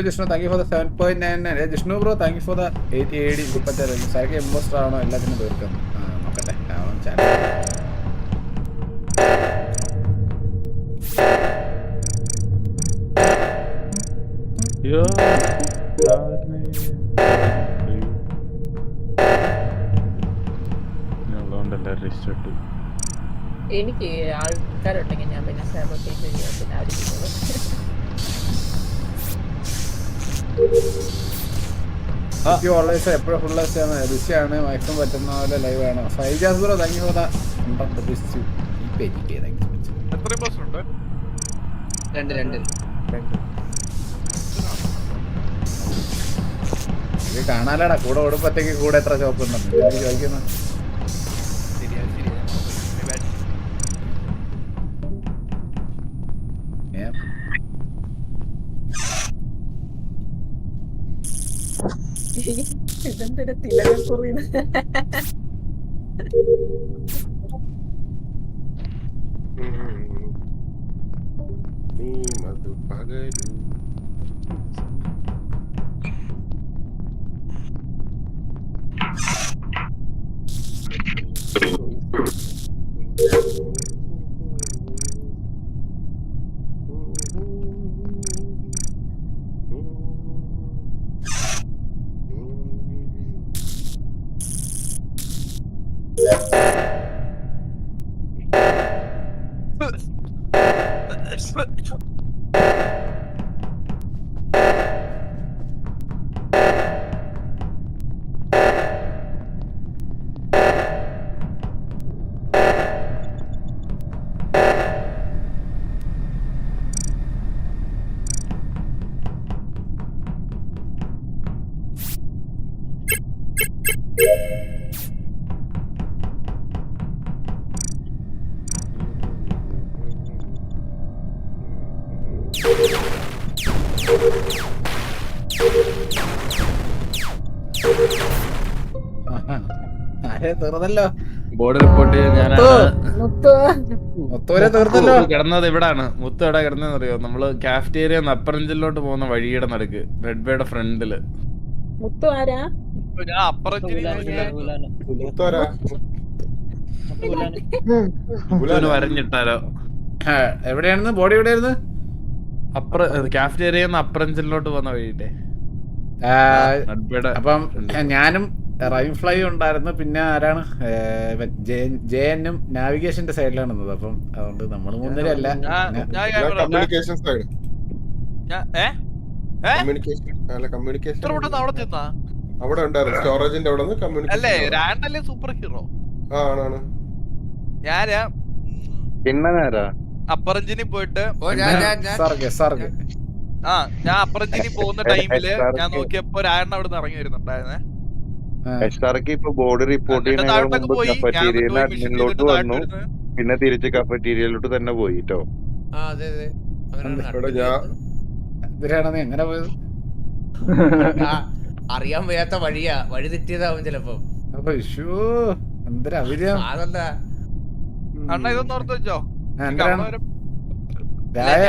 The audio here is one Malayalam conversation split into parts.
Jishnu thank you for the 7.99. Jishnu bro thank you for the 80 AD. SAARC impostor ആണോ എല്ലാത്തിനും തീർക്കുന്നു. നോക്കട്ടെ ചാനൽ എനിക്ക് ആൾക്കാരുണ്ടെങ്കിൽ ഞാൻ പിന്നെ സാബോട്ടേജ് ചെയ്യാൻ പിന്നെ ആയിരിക്കുന്നത്. എപ്പോഴും ഫുൾ ഋഷിയാണ് മാക്സിമം പറ്റുന്ന പോലെ ലൈവ് ആണ്. Faijas bro thank you for the 100 rupees. ഇത് കാണാലടാ കൂടെ ഓടുമ്പത്തേക്ക് കൂടെ എത്ര ഷോപ്പ് ഉണ്ടെന്ന് ചോദിക്കുന്നു. ഇതെന്തൊരു തിലകക്കുറിന്ന്. തീർന്നല്ലോ ബോർഡ് റിപ്പോർട്ട് മുത്തോരെ തീർന്നല്ലോ. കിടന്നത് ഇവിടാണ്. മുത്ത് എവിടെ കിടന്നതെന്ന് അറിയോ? നമ്മള് കാഫ്റ്റീരിയ അപ്പറഞ്ചിലോട്ട് പോകുന്ന വഴിയുടെ നടുക്ക് റെഡ് ബേയുടെ ഫ്രണ്ടില്. മുത്തു ആരാ? വരഞ്ഞിട്ടാലോ എവിടെയായിരുന്നു ബോഡി? എവിടെയായിരുന്നു? കാഫ്റ്റീരിയ അപ്പറഞ്ചിലോട്ട് പോകുന്ന വഴിയുടെ. അപ്പം ഞാനും റൈൻ ഫ്ലൈ ഉണ്ടായിരുന്നു. പിന്നെ ആരാണ്? ജെഎന്നും നാവിഗേഷന്റെ സൈഡിലാണ് നിന്നത്. അപ്പം അതുകൊണ്ട് നമ്മള് മൂന്നരല്ല. അവിടെ ഉണ്ടായിരുന്നു സ്റ്റോറേജിന്റെ അവിടെ സൂപ്പർ ഹീറോ അപ്പറഞ്ചിനി പോയിട്ട് ഞാൻ അപ്പറഞ്ചിനി പോകുന്ന ടൈമില് ഞാൻ നോക്കിയപ്പോ രായണ്ണ അവിടെ നിന്ന് ഇറങ്ങി വരുന്നുണ്ടായിരുന്നേ. ഇപ്പൊ ബോർഡ് റിപ്പോർട്ട് അഡ്മിനിലോട്ട് വന്നു, പിന്നെ തിരിച്ച് കഫറ്റീരിയയിലോട്ട് തന്നെ പോയിട്ടോ. എങ്ങനെ പോയത് അറിയാൻ വയ്യാത്ത വഴിയാ, വഴി തെറ്റിയതാവും ചിലപ്പോ. അതെന്താ അണ്ണ ഇതൊന്നും ഓർത്ത് വെച്ചോ.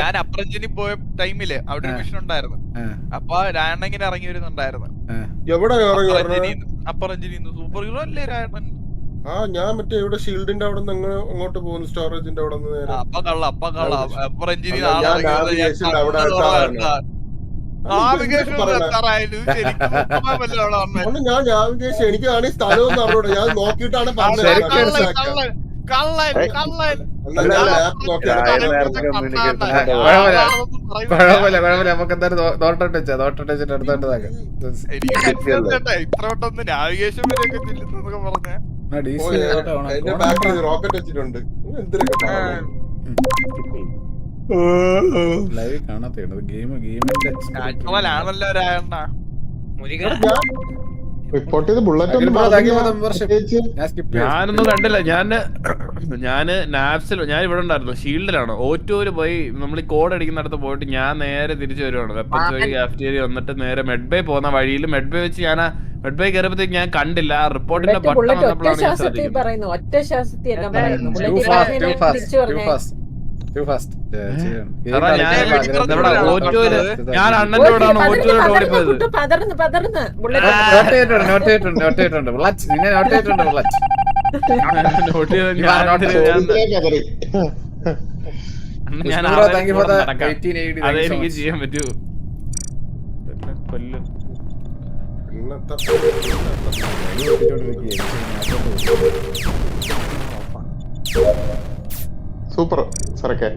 ഞാൻ അപ്പറഞ്ചിനി പോയ ടൈമില് അവിടെ ഒരു മിഷൻ ഉണ്ടായിരുന്നു. അപ്പൊ രായണ്ണ ഇങ്ങനെ ഇറങ്ങി വരുന്നുണ്ടായിരുന്നു. അപ്പറഞ്ചിനി സൂപ്പർ ഹീറോ അല്ലേ രായണ്ണൻ? ഞാൻ മറ്റേ ഇവിടെ ഷീൽഡിന്റെ അവിടെ നിന്ന് അങ്ങോട്ട് പോകുന്നു, സ്റ്റോറേജിന്റെ അവിടെ നിന്ന്. അപ്പൊ കള്ള അപ്പറഞ്ചിനി ഞാൻ നാവിഗേഷൻ എനിക്കാണ് സ്ഥലം അറിഞ്ഞൂടെ, ഞാൻ നോക്കിയിട്ടാണ് പറഞ്ഞത്. കുഴപ്പമില്ല നമുക്ക് എന്തായാലും നോട്ടോട്ട് വെച്ചിട്ട് എടുത്തോണ്ട് റോക്കറ്റ് വെച്ചിട്ടുണ്ട്. ലൈവ് കാണാത്ത ഗെയിമിന്റെ ഞാനൊന്നും കണ്ടില്ല. ഞാന് നാപ്സിൽ ഞാൻ ഇവിടെ ഉണ്ടായിരുന്നു, ഷീൽഡിലാണ്. ഓറ്റൂര് പോയി നമ്മൾ ഈ കോഡ് അടിക്കുന്നിടത്ത് പോയിട്ട് ഞാൻ നേരെ തിരിച്ചു വരുവാണ്. വെപ്പൻസ് വഴി കാഫ്റ്റീരിയ വന്നിട്ട് നേരെ മെഡ്ബേ പോകുന്ന വഴിയിൽ മെഡ്ബേ വെച്ച് ഞാൻ മെഡ്ബേ കയറിയപ്പോഴത്തേക്ക് ഞാൻ കണ്ടില്ല. ആ റിപ്പോർട്ടിന്റെ ബട്ടൺ വന്നപ്പോഴാണ് ഞാൻ ശ്രദ്ധിക്കുന്നത്. Too fast. എടാ, ഞാൻ അണ്ണന്റെ കൂടാണ് ഓറ്റോയിലോട്ട് ഓടിപ്പോയത്. പതർന്ന് ബുള്ളറ്റ് നോട്ട് ചെയ്തിട്ടുണ്ട് ബുള്ളറ്റ്. നിന്നെ നോട്ട് ചെയ്തിട്ടുണ്ട് ബുള്ളറ്റ്. നോട്ട് ചെയ്ത് ഞാൻ Bro, thank you for the നടക്കാം. 1880. അതേ Thank you so എനിക്ക് much. ചെയ്യാൻ പറ്റൂ. കൊല്ലും. ഇന്നത്തെ സൂപ്പർ സരക്കെ.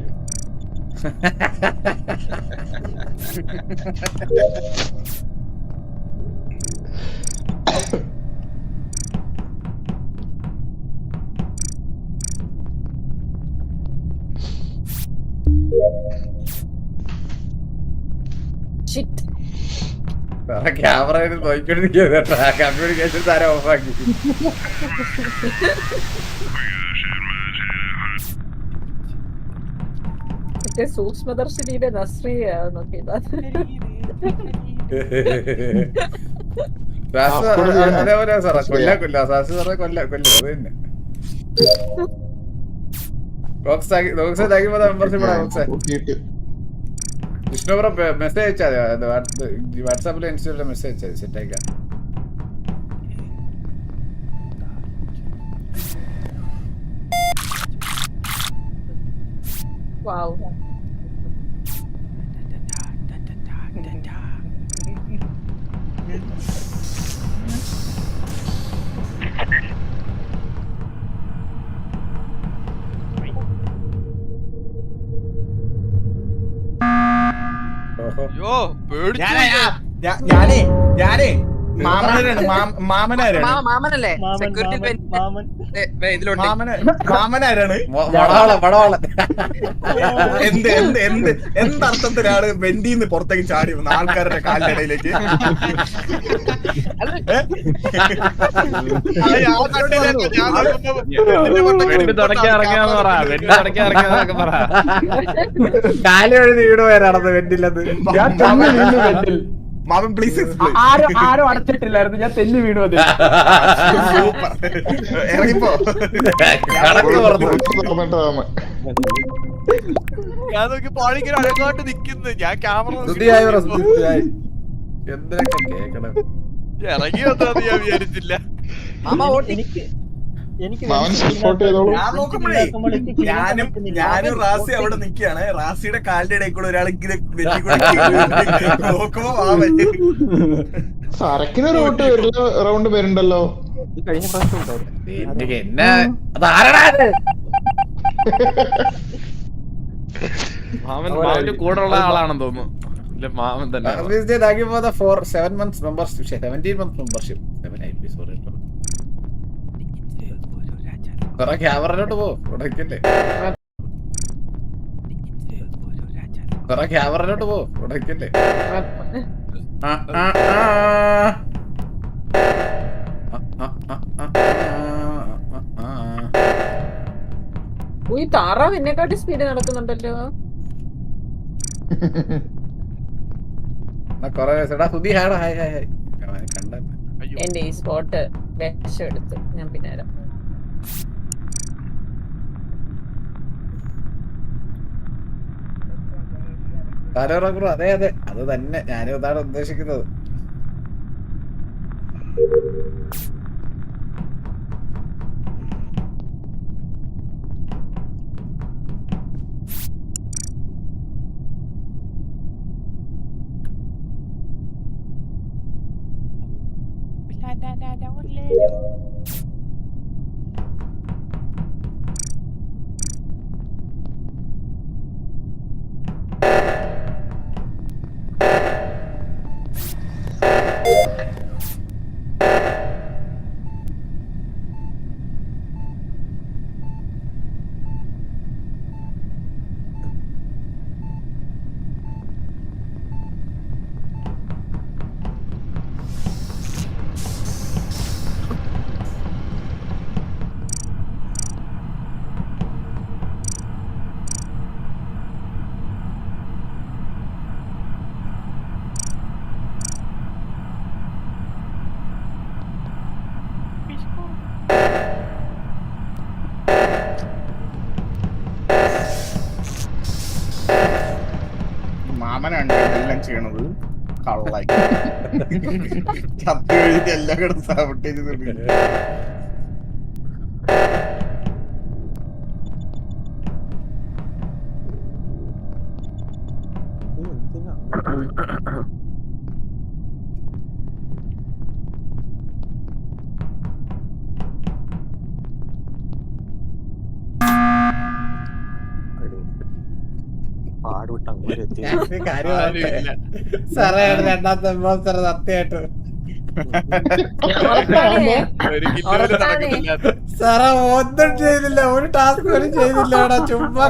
ഷിറ്റ്. ക്യാമറ നോക്കിക്കൊണ്ടിരിക്കുക. കമ്മ്യൂണിക്കേഷൻ സാരം ഓഫാക്കി. മറ്റേ സൂക്ഷ്മദർശിനിയുടെ നസ്രി നോക്കിയതാ. അതേപോലെ സാറാ കൊല്ല സാസ് സാറേ കൊല്ല അത് തന്നെ. വിഷ്ണു ബ്രോ മെസ്സേജ് അയച്ചാൽ മതി. വാട്സാപ്പിൽ ഇൻസ്റ്റയിലെ മെസ്സേജ് അയച്ചാൽ സെറ്റ് അയക്കാം. വാവ്. അയ്യോ പേടിച്ചു. ഞാനേ മാമനാരാണ് മാമനല്ലേ സെക്യൂരിറ്റി ഇതിലോട്ട് മാമനാരാണ് എന്തർത്ഥത്തിലാണ് വെന്റിന്ന് പുറത്തേക്ക് ചാടി വന്ന ആൾക്കാരുടെ കാലിന്റെ ഇടയിലേക്ക്? വെട്ടി തുടക്കാൻ ഇറങ്ങിയാന്ന് പറ. വെട്ടി തുടക്കാൻ ഇറങ്ങിയാന്നൊക്കെ പറ. കാല് എഴുതി വീട് പോയാണത് വെന്റില്ലത്. മാമൻ പ്ലീസ് ആരും അടച്ചിട്ടില്ലായിരുന്നു, ഞാൻ തെന്നി വീണു. അത് ഇറങ്ങിപ്പോ. ഞാൻ നോക്കി പാളിങ്ങനെ അഴകാട്ട് നിക്കുന്നു. ഞാൻ ക്യാമറ എന്തൊക്കെ കേക്കണം. ഇറങ്ങി വന്നാന്ന് ഞാൻ വിചാരിച്ചില്ല. ഞാൻ നോക്കുമ്പോഴേ ഞാനും റാസി അവിടെ നിക്കാണ്. റാസിയുടെ കാലിന്റെ ഇടയിൽ കൂടെ ഒരാൾ നോക്കുമ്പോ മാമൻ. സരക്കിന് റൂട്ട് റൗണ്ട് വരുന്നുണ്ടല്ലോ. എന്നെ അതാരടാ മാമന്റെ കൂടെ ഉള്ള ആളാണെന്ന് തോന്നുന്നു. ഇല്ല, മാമൻ തന്നെ. 7 months membership. 17 months membership. 7 IP, sorry. ക്യാമറയിലോട്ട് പോ. ഉടക്കല്ലേ ക്യാമറയിലോട്ട് പോ. ഉടക്കല്ലേ. ഈ താറാവ് എന്നെക്കാട്ടി സ്പീഡ് നടക്കുന്നുണ്ടല്ലോ. കൊറേ സുധി ഹായ് ഹായ് ഹായ് കണ്ട. എന്റെ ഈ സ്പോട്ട് വിഷം എടുത്ത് ഞാൻ പിന്നാലെ. അതെ അത് തന്നെ ഞാനും അതാണ് ഉദ്ദേശിക്കുന്നത്. മാമനാണ് എല്ലാം ചെയ്യണത്. കള്ളായി ചത്ത് കഴിഞ്ഞിട്ട് എല്ലാം കിടന്ന് സാബോട്ടേജ് നിർമ്മിക്കും. സാറേ രണ്ടാമത്തെ ഇമ്പോസ്റ്റർ സത്യമായിട്ട് സാറേ ഒന്നും ചെയ്തില്ല, ഒരു ടാസ്ക് പോലും ചെയ്തില്ല. ചുമ്മാ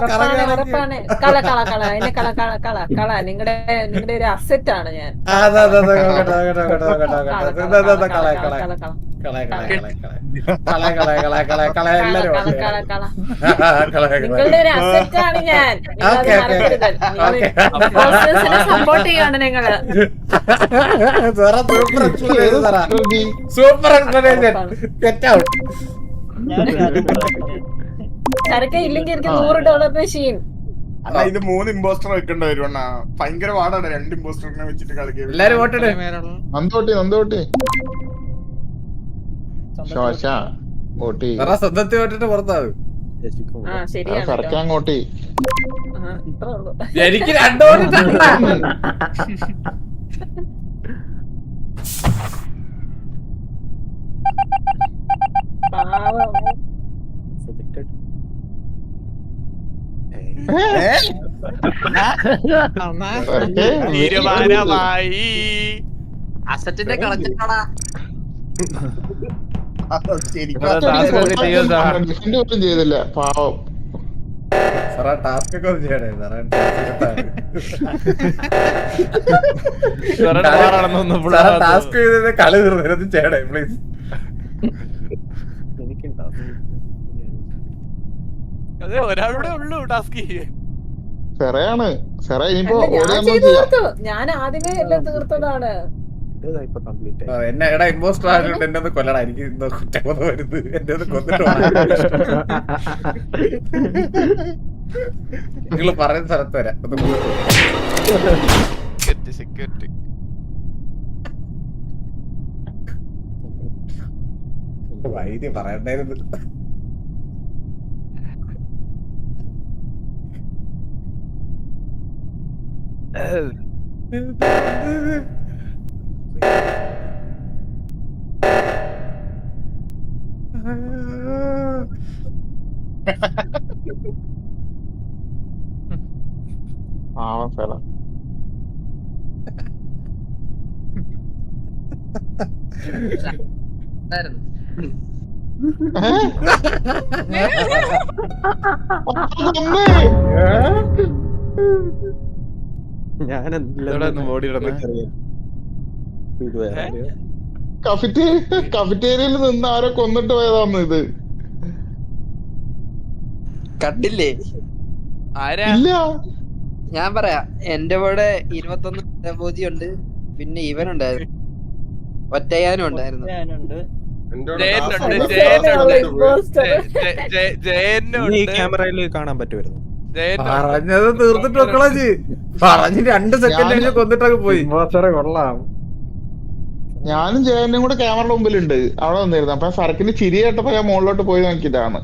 നിങ്ങളുടെ ഒരു അസറ്റ് ആണ് ഞാൻ. നിങ്ങളുടെ ഒരു അസറ്റ് ആണ് ഞാൻ. സപ്പോർട്ട് ചെയ്യാണ് നിങ്ങള്. Super explanation. Get out. ചരക്ക് ഇല്ലെങ്കിൽ എനിക്ക് $100 മെഷീൻ. അല്ല ഇത് 3 ഇമ്പോസ്റ്റർ വെക്കേണ്ടി വരും. ഭയങ്കര പാടാണ് 2 ഇമ്പോസ്റ്ററിനെ വെച്ചിട്ട് കളിക്കാൻ. എല്ലാരും വോട്ടിട്. നന്ദോട്ടി ശോശ ഓട്ടി സ്വന്തത്തിൽ വോട്ടിട്ട് പുറത്താവും. ശരിയാണ്. സർക്കാങ്ങോട്ടി ഇത്രേ ഉള്ളൂ. എനിക്ക് 2 വോട്ടിട്ടുണ്ട്. പാവം. തീരുമാനമായി. അസറ്റിന്റെ കളച്ചിട്ടാടാ. ചെയ്തില്ല പാവം. സാറേ ടാസ്ക് ഒക്കെ ഒന്ന് ചെയ്യണേ സാറേ. ടാസ്ക് ചെയ്തത് കളി തീർന്നു ചെയ്യണേ പ്ലീസ്. അതെ ഒരാളുടെ ഉള്ളൂ ടാസ്ക് ചെയ്യാൻ. സെറയാണ് സെറ ഇനിയിപ്പോ ഞാൻ ചെയ്ത് തീർത്തു. ഞാൻ ആദ്യമേ എല്ലാം തീർത്തതാണ്. എന്നെ എടാ ഇമ്പോസ്റ്റർ ആയതുകൊണ്ട് എന്നെ ഒന്ന് കൊല്ലടാ. എനിക്ക് കുറ്റബോധം വരുന്നത്. എന്നെ ഒന്ന് കൊന്നിട്ട് നിങ്ങൾ പറയുന്ന സ്ഥലത്ത് വരാം. സെക്യൂരിറ്റി വൈദ്യ പറയണ്ടായിരുന്നു. പാവം സെറ. കഫറ്റേരിയയിൽ നിന്ന് ആരോ കൊന്നിട്ട് പോയതാന്ന് ഇത്. കണ്ടില്ലേ? ഇല്ല ഞാൻ പറയാ, എന്റെ കൂടെ 21 ഉണ്ട്. പിന്നെ ഇവനുണ്ടായിരുന്നു, ഒറ്റയാനും ഉണ്ടായിരുന്നു. ക്യാമറയിൽ കാണാൻ പറ്റുമായിരുന്നു. പറഞ്ഞത് തീർത്തിട്ട് വെക്കളാജി. പറഞ്ഞ് 2 സെക്കൻഡ് കഴിഞ്ഞ് കൊന്നിട്ടൊക്കെ പോയി. കൊള്ളാം. ഞാനും ജയനും കൂടെ ക്യാമറയുടെ മുമ്പിലുണ്ട്. അവിടെ വന്നിരുന്നു. അപ്പൊ സരക്കിന് ചിരി കേട്ടപ്പോ ഞാൻ മുകളിലോട്ട് പോയി നോക്കിയതാണ്.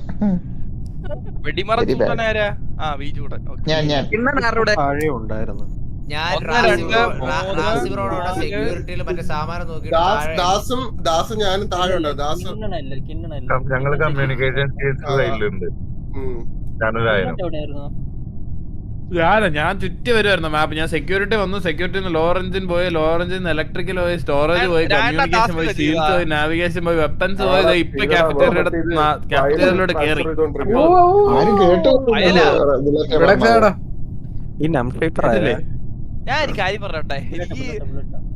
സെക്യൂരിറ്റിയിൽ മറ്റേ സാമാനം നോക്കി ദാസും ഞാനും താഴെ ഉണ്ടോ? ദാസ് ഞങ്ങള് കമ്മ്യൂണിക്കേഷൻ ഞാൻ ചുറ്റി വരുമായിരുന്നു മാപ്പ്. ഞാൻ സെക്യൂരിറ്റി വന്നു, സെക്യൂരിറ്റി ലോറഞ്ചിൻ പോയി, ലോറഞ്ചിൽ ഇലക്ട്രിക്കൽ പോയി, സ്റ്റോറേജ് പോയി, കമ്മ്യൂണിക്കേഷൻ പോയി, സീൽസ് പോയി, നാവിഗേഷൻ പോയി, വെപ്പൻസ് പോയി. ഇപ്പൊ കാഫറ്റേറിയയിലോട്ട് കേറി. ഞാൻ ഒരു കാര്യം പറഞ്ഞോട്ടെ.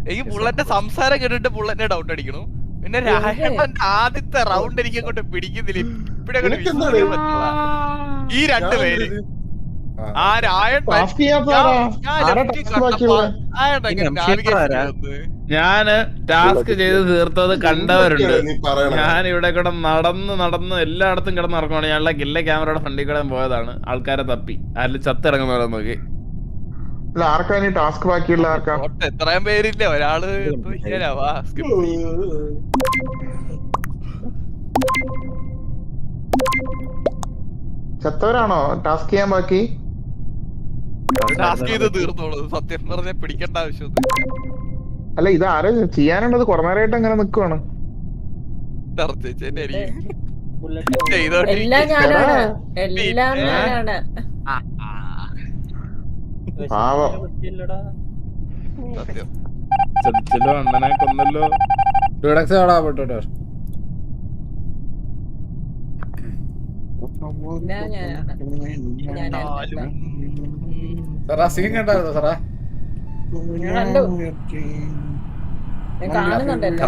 എനിക്ക് ബുള്ളന്റെ സംസാരം കേട്ടിട്ട് ബുള്ളന്റെ ഡൗട്ട് അടിക്കണു. പിന്നെ രായണ്ണന്റെ ആദ്യത്തെ റൗണ്ട് എനിക്ക് അങ്ങോട്ട് പിടിക്കുന്നില്ല. ഇപ്പഴെ ഈ 2 പേര് ഞാന് ടാസ്ക് ചെയ്ത് തീർത്തത് കണ്ടവരുണ്ട്. ഞാൻ ഇവിടെ കൂടെ നടന്ന് എല്ലായിടത്തും കിടന്ന് ഇറങ്ങുവാണ്. ഞാനുള്ള ഗില്ല ക്യാമറയുടെ ഫ്രണ്ടിൽ കൂടെ പോയതാണ്. ആൾക്കാരെ തപ്പി അതിൽ ചത്തിറങ്ങുന്നവരെ നോക്കി. അല്ല ആർക്കാ ഇനി ടാസ്ക് ബാക്കിയുള്ള ആർക്കാ? എത്രയും പേരില്ല, ഒരാള് എന്തോ ചെയ്യാനാ, വാ skip ചെയ്യ്. ചത്തവരാണോ ടാസ്ക് ചെയ്യാൻ ബാക്കി? ടാസ്ക് ചെയ്ത് തീർന്നോളൂ, സത്യം പറഞ്ഞ പിടിക്കേണ്ട ആവശ്യമൊന്നുമില്ല. അല്ല ഇത് ആരാ ചെയ്യാനുള്ളത്? കുറെ നേരമായിട്ട് അങ്ങനെ നിക്കുവാണ്. എല്ലാം ഞാനാണ്, എല്ലാം ഞാനാണ്. പാവം. സത്യം. ചതിച്ചല്ലോ, അണ്ണനെ കൊന്നല്ലോ. ഡ്യൂഡക്സ് എവിടാ പോട്ടോ? എല്ലാം ഞാനാണ്. ഞാനാണ്. സാറാ സീൻ കണ്ടായിരുന്നോ സാറാ? ഞാൻ കണ്ടു. ഞാൻ കാണുന്നുണ്ടല്ലോ.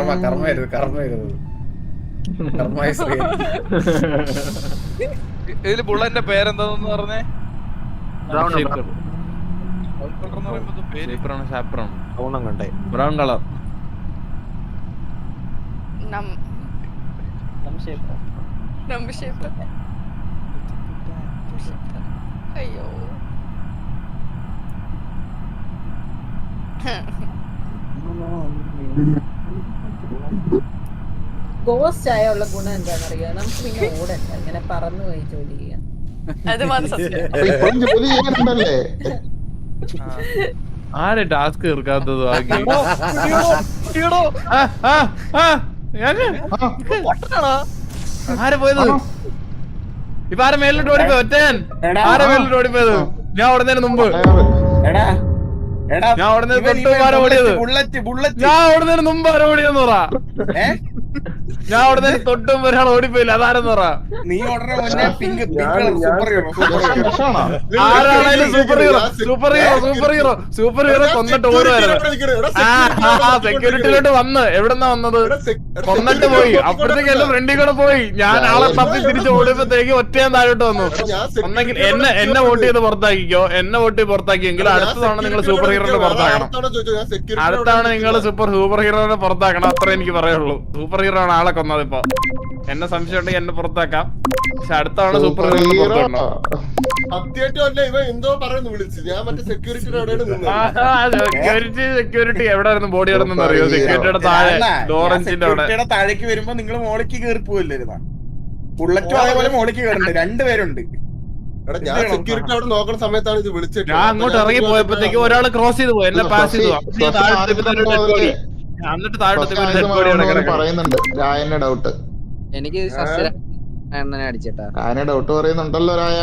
കർമ്മ ശ്രീ. ഇതില് ബുള്ളന്റെ പേരെന്താന്ന് പറഞ്ഞേ? Brown colour. അയ്യോ, ഗോസ്റ്റ് ആയുള്ള ഗുണം എന്താണെന്നറിയാം, നമുക്ക് പിന്നെ ഓടണ്ട, ഇങ്ങനെ പറന്നു പോയി ജോലി ചെയ്യാം. അപ്പൊ ഇപ്പോഴും ജോലി ചെയ്യാനുണ്ടല്ലേ? ആരെ ടാസ്ക് തീർക്കാത്തത്? ആരെ പോയത്? ഇപ്പൊ ആരെ മേലോട്ട് ഓടിപ്പോയി? ഒറ്റൻ ആരെ മേലോട്ട് ഓടിപ്പോയത്? ഞാൻ ഓടുന്നതിന് മുമ്പ്, ഞാൻ ഓടുന്നതിന് തൊട്ട് ആരെ ഓടിയത്? ഞാൻ ഓടുന്നതിന് മുമ്പ് ആരെ ഓടിയെന്ന് പറ. ഞാൻ ഓടുന്നതിന് തൊട്ട് മുമ്പ് ഒരാൾ ഓടിപ്പോയില്ല, അതാരെന്ന് പറ. നീ ഉടനെ മുന്നേ പിങ്ക് സൂപ്പർ ഹീറോ. ആരാണേലും സൂപ്പർ ഹീറോ കൊന്നിട്ട് ഓടുവായിരുന്നു. സെക്യൂരിറ്റിയിലോട്ട് വന്ന് എവിടെന്നാ വന്നത്? കൊന്നിട്ട് പോയി. അപ്പോഴത്തേക്ക് എന്റെ ഫ്രണ്ടിൽ കൂടെ പോയി. ഞാൻ ആളെ തപ്പി തിരിച്ച് ഓടിയപ്പോഴത്തേക്ക് ഒറ്റയാൻ താഴോട്ട് വന്നു. ഒന്നെങ്കിൽ എന്നെ വോട്ട് ചെയ്ത് പുറത്താക്കിക്കോ. എന്നെ വോട്ട് ചെയ്ത് പുറത്താക്കിയെങ്കിൽ അടുത്ത തവണ നിങ്ങൾ സൂപ്പർ ഹീറോനെ പുറത്താക്കണം. അടുത്ത തവണ നിങ്ങൾ സൂപ്പർ ഹീറോനെ പുറത്താക്കണം. അത്രേ എനിക്ക് പറയുള്ളൂ. സൂപ്പർ ഹീറോ ആണ് ആളെ കൊന്നത്. ഇപ്പൊ എന്നെ സംശയം ഉണ്ടെങ്കിൽ എന്നെ പുറത്താക്കാം. പക്ഷെ അടുത്ത തവണ സൂപ്പർ ഹീറോനെ പുറത്താക്കണം. സത്യമായിട്ടല്ല ഇവ എന്തോ പറയുന്നു വിളിച്ച്. ഞാൻ മറ്റേ സെക്യൂരിറ്റിയുടെ അവിടെയാണ് നിന്നത്. സെക്യൂരിറ്റി എവിടെ ആയിരുന്നു? ബോഡി ആയിരുന്നു അറിയോ? സെക്യൂരിറ്റിയുടെ താഴെ ലോറൻസിന്റെ അവിടെ. താഴേക്ക് വരുമ്പോ നിങ്ങൾ മോളിക്ക് കയറി പോവില്ലായിരുന്ന? ബുള്ളറ്റും അതേപോലെ മോളിക്ക് കയറുന്നുണ്ട്, രണ്ടുപേരുണ്ട്. എടാ ഞാൻ സെക്യൂരിറ്റി അവിടെ നോക്കുന്ന സമയത്താണ് ഇത് വിളിച്ചിട്ട്. ഞാൻ അങ്ങോട്ട് ഇറങ്ങി പോയപ്പോഴത്തേക്ക് ഒരാൾ ക്രോസ് ചെയ്ത് പോയി, എന്നെ പാസ് ചെയ്തു. എന്നിട്ട് താഴോട്ട് പറയുന്നുണ്ട് രായന്റെ ഡൗട്ട്. എനിക്ക് അടിച്ചേട്ടാ രായന്റെ ഡൗട്ട് പറയുന്നുണ്ടല്ലോ രായ.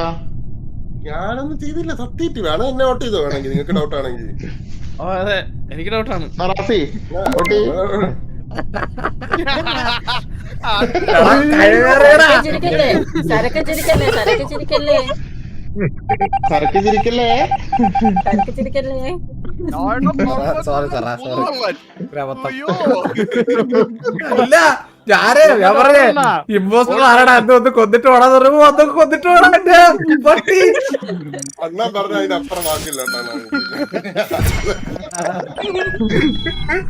ഞാനൊന്നും ചെയ്തില്ല സത്യമായിട്ട്. വേണം എന്നെ വോട്ട് ചെയ്തോ വേണമെങ്കിൽ, നിങ്ങൾക്ക് ഡൗട്ട് ആണെങ്കിൽ. അതെ എനിക്ക് ഡൗട്ടാണ്. റാസി വോട്ട് സരക്ക് ചിരിക്കല്ലേ, സരക്ക് ചിരിക്കല്ലേ, സരക്ക് ചിരിക്കല്ലേ, സരക്ക് ചിരിക്കല്ലേ. സോറി സാറാ, സോറി. ഇല്ല ഞാനേ ഞാൻ പറഞ്ഞേ ഇമ്പോസ്റ്റർ ആരാടാ ഒന്ന് കൊന്നിട്ട് വേണം പറയുമ്പോ അതൊക്കെ കൊന്നിട്ട് വേണം. എന്റെ പട്ടി അണ്ണാ പറഞ്ഞ അതിനപ്പുറം വാക്കില്ല.